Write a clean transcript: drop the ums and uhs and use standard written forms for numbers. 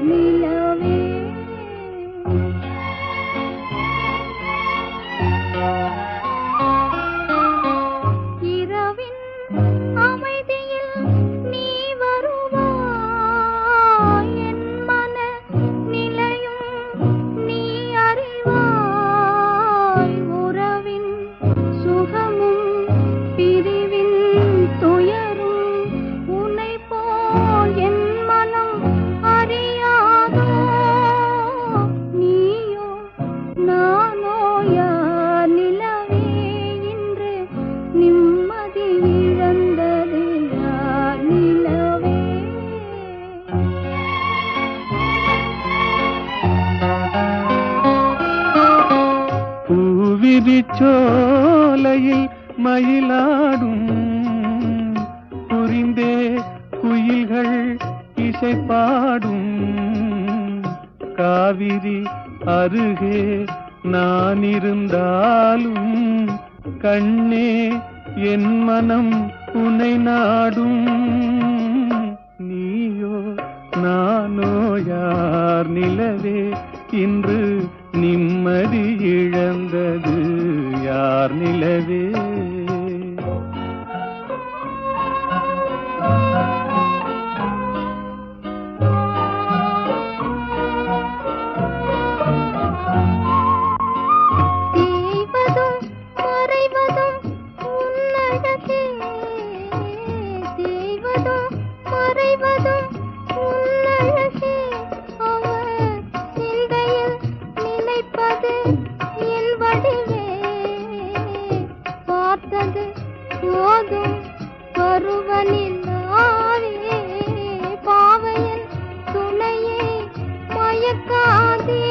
நிலவே இரவின் அமைதியில் நீ வருவாய் என் மன நிலையும் நீ அறிவாய் உறவின் சுகமும் பிரிவின் துயரும் உன்னை போல் என் மனம் அறியாதோ நீயோ நானோ யார் நிலவே இன்று நிம்மதி இழந்தது யார் நிலவே பூவிரிச்சோலையில் மயிலாடும் புரிந்தே குயில்கள் இசைப்பாடும் காவிரி அருகே நான் இருந்தாலும் கண்ணே என் மனம் உன்னை நாடும் நீயோ நானோ யார் நிலவே இன்று நிம்மதி இழந்தது யார் நிலவே தேய்வதும் மறைவதும் உன்னழகே தேய்வதும் மறைவதும் உன்னழகே அவர் சிந்தையில் நினைப்பது என் வடிவே பார்த்தது போதும் பருவனில்லாவே பாவையன் துணையே மயக்காதே